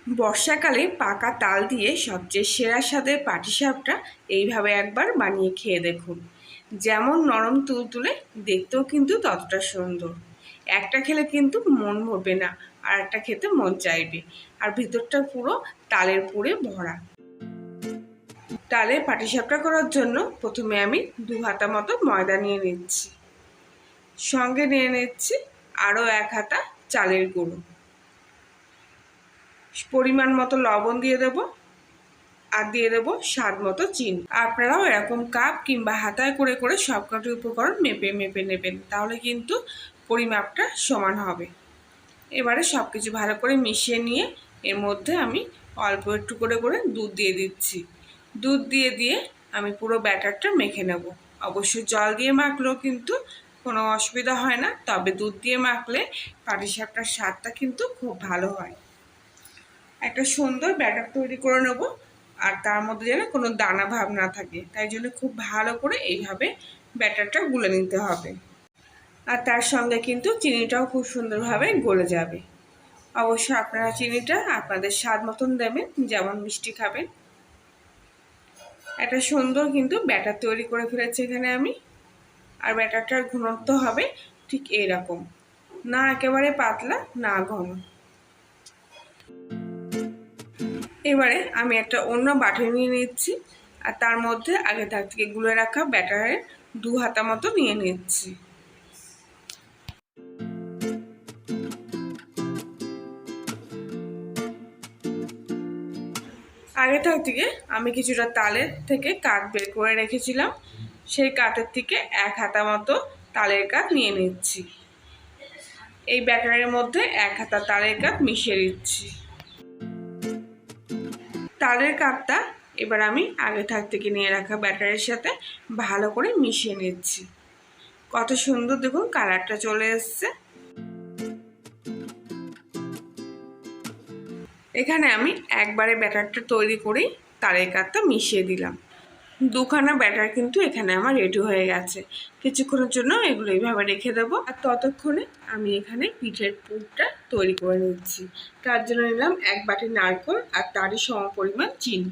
বর্ষাকালে পাকা তাল দিয়ে সবচেয়ে সেরা স্বাদের পাটিসাপটা এইভাবে একবার বানিয়ে খেয়ে দেখুন। যেমন নরম তুলতুলে, দেখতেও কিন্তু ততটা সুন্দর। একটা খেলে কিন্তু মন ভরবে না, আর একটা খেতে মন চাইবে। আর ভিতরটা পুরো তালের পুরে ভরা। তালের পাটিসাপটা করার জন্য প্রথমে আমি 2 হাতা মতো ময়দা নিয়ে নিচ্ছি। সঙ্গে নিয়ে নিচ্ছি আরও 1 হাতা চালের গুঁড়ো। পরিমাণ মতো লবণ দিয়ে দেবো, আর দিয়ে দেবো স্বাদ মতো চিনি। আপনারাও এরকম কাপ কিংবা হাতায় করে করে সবকটি উপকরণ মেপে মেপে নেবেন, তাহলে কিন্তু পরিমাপটা সমান হবে। এবারে সব কিছু ভালো করে মিশিয়ে নিয়ে এর মধ্যে আমি অল্প একটু করে করে দুধ দিয়ে দিচ্ছি। দুধ দিয়ে দিয়ে আমি পুরো ব্যাটারটা মেখে নেব। অবশ্যই জল দিয়ে মাখলেও কিন্তু কোনো অসুবিধা হয় না, তবে দুধ দিয়ে মাখলে পাটিসাপটার স্বাদটা কিন্তু খুব ভালো হয়। একটা সুন্দর ব্যাটার তৈরি করে নেব, আর তার মধ্যে যেন কোনো দানা ভাব না থাকে, তাই জন্য খুব ভালো করে এইভাবে ব্যাটারটা গুলে নিতে হবে। আর তার সঙ্গে কিন্তু চিনিটাও খুব সুন্দরভাবে গলে যাবে। অবশ্যই আপনারা চিনিটা আপনাদের স্বাদ মতন দেবেন, যেমন মিষ্টি খাবেন। একটা সুন্দর কিন্তু ব্যাটার তৈরি করে ফেলেছি এখানে আমি। আর ব্যাটারটার ঘনত্ব হবে ঠিক এইরকম, না একেবারে পাতলা না ঘন। এবারে আমি একটা অন্য বাটি নিয়ে নিচ্ছি, আর তার মধ্যে আগে থেকে গুলে রাখা ব্যাটারের 2 হাতা মতো নিয়ে নিচ্ছি। আগে থেকে আমি কিছুটা তালের থেকে কাঠ বের করে রেখেছিলাম, সেই কাঠের থেকে 1 হাতা মতো তালের কাঠ নিয়ে নিচ্ছি। এই ব্যাটারের মধ্যে 1 হাতা তালের কাঠ মিশিয়ে দিচ্ছি। তালের কাঠটা এবার আমি আগে থেকে নিয়ে রাখা ব্যাটারের সাথে ভালো করে মিশিয়ে নিচ্ছি। কত সুন্দর দেখুন কালারটা চলে এসছে। এখানে আমি একবারে ব্যাটারটা তৈরি করেই তালের কাঠটা মিশিয়ে দিলাম। 2খানা ব্যাটার কিন্তু এখানে আমার রেডি হয়ে গেছে। কিছুক্ষণের জন্য এগুলো এইভাবে রেখে দেবো, আর ততক্ষণে আমি এখানে পিঠের পুরটা তৈরি করে নিচ্ছি। তার জন্য নিলাম 1 বাটি নারকেল আর তারই সমপরিমাণ চিনি।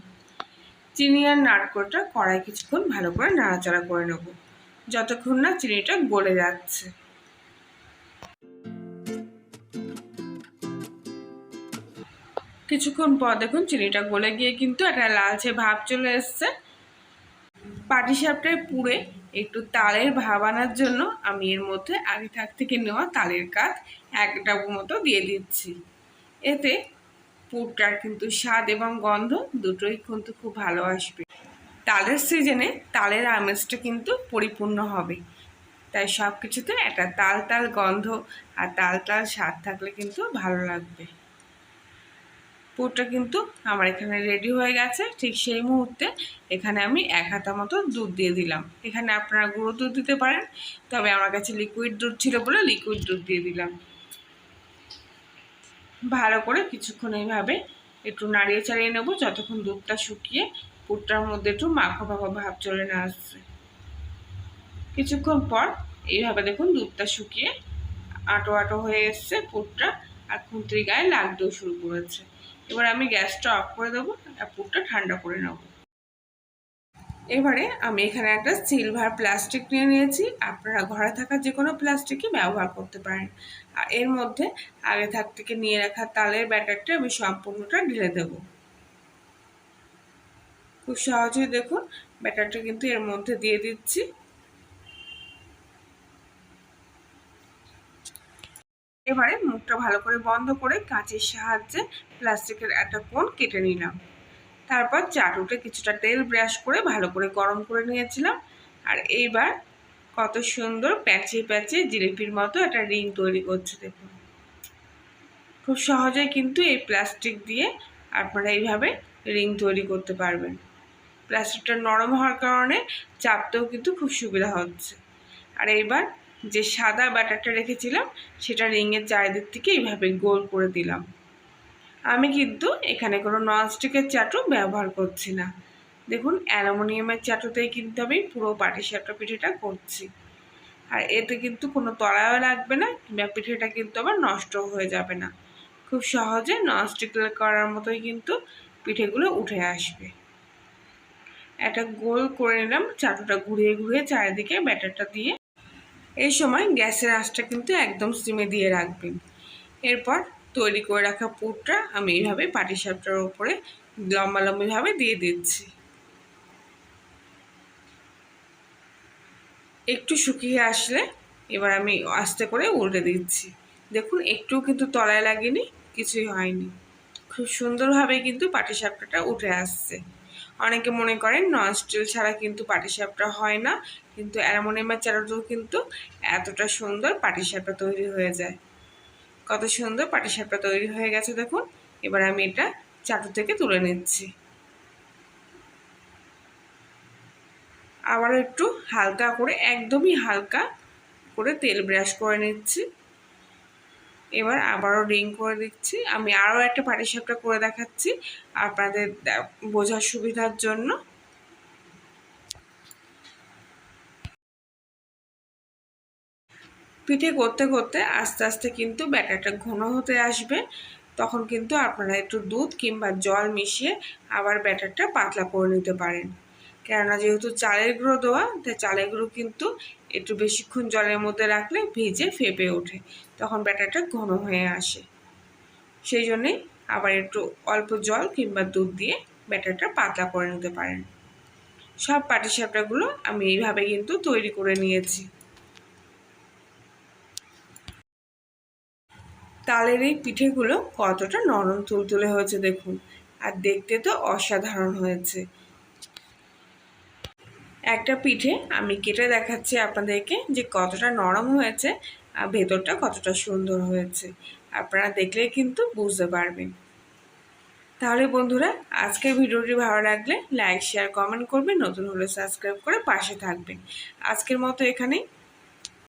চিনি আর নারকেলটা কড়াই কিছুক্ষণ ভালো করে নাড়াচাড়া করে নেব, যতক্ষণ না চিনিটা গলে যাচ্ছে। কিছুক্ষণ পর দেখুন চিনিটা গলে গিয়ে কিন্তু একটা লালচে ভাব চলে এসছে। পাটিসাপটায় পুরে একটু তালের ভাব আনার জন্য আমি এর মধ্যে আগে থেকে নেওয়া তালের কাঠ 1 ডাবু মতো দিয়ে দিচ্ছি। এতে পুরটার কিন্তু স্বাদ এবং গন্ধ দুটোই কিন্তু খুব ভালো আসবে। তালের সিজনে তালের আমেজটা কিন্তু পরিপূর্ণ হবে, তাই সব কিছুতে একটা তাল তাল গন্ধ আর তাল তাল স্বাদ থাকলে কিন্তু ভালো লাগবে। পুরটা কিন্তু আমার এখানে রেডি হয়ে গেছে। ঠিক সেই মুহূর্তে এখানে আমি 1 হাতা মতো দুধ দিয়ে দিলাম। এখানে আপনারা গুঁড়ো দুধ দিতে পারেন, তবে আমার কাছে লিকুইড দুধ ছিল বলে লিকুইড দুধ দিয়ে দিলাম। ভালো করে কিছুক্ষণ এইভাবে একটু নাড়িয়ে চাড়িয়ে নেব, যতক্ষণ দুধটা শুকিয়ে পুরটার মধ্যে একটু মাখা মাখা ভাব চলে না আসছে। কিছুক্ষণ পর এইভাবে দেখুন দুধটা শুকিয়ে আটো আটো হয়ে এসছে পুরটা, আর খুন্তির গায়ে লাগতেও শুরু করেছে। এবার আমি গ্যাসটা অফ করে দেবো আর পুরটা ঠান্ডা করে নেব। এবারে আমি এখানে একটা সিলভার প্লাস্টিক নিয়ে নিয়েছি। আপনারা ঘরে থাকা যে কোনো প্লাস্টিকই ব্যবহার করতে পারেন। আর এর মধ্যে আগে থেকে নিয়ে রাখা তালের ব্যাটারটা আমি সম্পূর্ণটা ঢেলে দেব। খুব সহজেই দেখুন ব্যাটারটা কিন্তু এর মধ্যে দিয়ে দিচ্ছি। এবারে মুখটা ভালো করে বন্ধ করে কাঁচির সাহায্যে প্লাস্টিকের একটা কোণ কেটে নিলাম। তারপর চাটুতে কিছুটা তেল ব্রাশ করে ভালো করে গরম করে নিয়েছিলাম। আর এইবার কত সুন্দর প্যাচিয়ে প্যাচিয়ে জিলিপির মতো একটা রিং তৈরি করছে দেখুন। খুব সহজেই কিন্তু এই প্লাস্টিক দিয়ে আপনারা এইভাবে রিং তৈরি করতে পারবেন। প্লাস্টিকটা নরম হওয়ার কারণে চাপতেও কিন্তু খুব সুবিধা হচ্ছে। আর এইবার যে সাদা ব্যাটারটা রেখেছিলাম সেটা রিংয়ের চারিদিক থেকে এইভাবে গোল করে দিলাম। আমি কিন্তু এখানে কোনো ননস্টিকের চাটু ব্যবহার করছি না। দেখুন অ্যালুমিনিয়ামের চাটুতেই কিন্তু আমি পুরো পাটিসাপটা পিঠেটা করছি। আর এতে কিন্তু কোনো তলাও লাগবে না, কিংবা পিঠেটা কিন্তু আবার নষ্ট হয়ে যাবে না। খুব সহজে ননস্টিক করার মতোই কিন্তু পিঠেগুলো উঠে আসবে। একটা গোল করে নিলাম, চাটুটা ঘুরিয়ে ঘুরিয়ে চারিদিকে ব্যাটারটা দিয়ে। এই সময় গ্যাসের আঁচটা কিন্তু একদম সিমে দিয়ে রাখবেন। এরপর তৈরি করে রাখা পুরটা আমি এইভাবে পাটিসাপটার উপরে লম্বালম্বিভাবে দিয়ে দিচ্ছি। একটু শুকিয়ে আসলে এবার আমি আস্তে করে উল্টে দিচ্ছি। দেখুন একটুও কিন্তু তলায় লাগেনি, কিছুই হয়নি, খুব সুন্দরভাবে কিন্তু পাটিসাপটাটা উঠে আসছে। অনেকে মনে করেন ননস্টিক ছাড়া কিন্তু পাটিসাপটা হয় না, কিন্তু অ্যালুমিনিয়ামের চাটুতেও কিন্তু এতটা সুন্দর পাটিসাপটা তৈরি হয়ে যায়। কত সুন্দর পাটিসাপটা তৈরি হয়ে গেছে দেখুন। এবার আমি এটা চাটু থেকে তুলে নিচ্ছি। আবারও একটু হালকা করে, একদমই হালকা করে তেল ব্রাশ করে নিচ্ছি। এবার আবারও রিং করে দিচ্ছি। আমি আরও একটা পাটিসাপটা করে দেখাচ্ছি আপনাদের বোঝার সুবিধার জন্য। পিঠে করতে করতে আস্তে আস্তে কিন্তু ব্যাটারটা ঘন হতে আসবে, তখন কিন্তু আপনারা একটু দুধ কিংবা জল মিশিয়ে আবার ব্যাটারটা পাতলা করে নিতে পারেন। কেননা যেহেতু চালের গুঁড়ো দেওয়া, তাই চালের গুঁড়ো কিন্তু একটু বেশিক্ষণ জলের মধ্যে রাখলে ভিজে ফেপে ওঠে, তখন ব্যাটারটা ঘন হয়ে আসে। সেই জন্যেই আবার একটু অল্প জল কিংবা দুধ দিয়ে ব্যাটারটা পাতলা করে নিতে পারেন। সব পাটিসাপটাগুলো আমি এইভাবে কিন্তু তৈরি করে নিয়েছি। তালের এই পিঠেগুলো কতটা নরম তুলতুলে হয়েছে দেখুন, আর দেখতে তো অসাধারণ হয়েছে। একটা পিঠে আমি কেটে দেখাচ্ছি আপনাদেরকে যে কতটা নরম হয়েছে আর ভেতরটা কতটা সুন্দর হয়েছে, আপনারা দেখলেই কিন্তু বুঝতে পারবেন। তাহলে বন্ধুরা, আজকের ভিডিওটি ভালো লাগলে লাইক শেয়ার কমেন্ট করবেন, নতুন হলে সাবস্ক্রাইব করে পাশে থাকবেন। আজকের মতো এখানেই।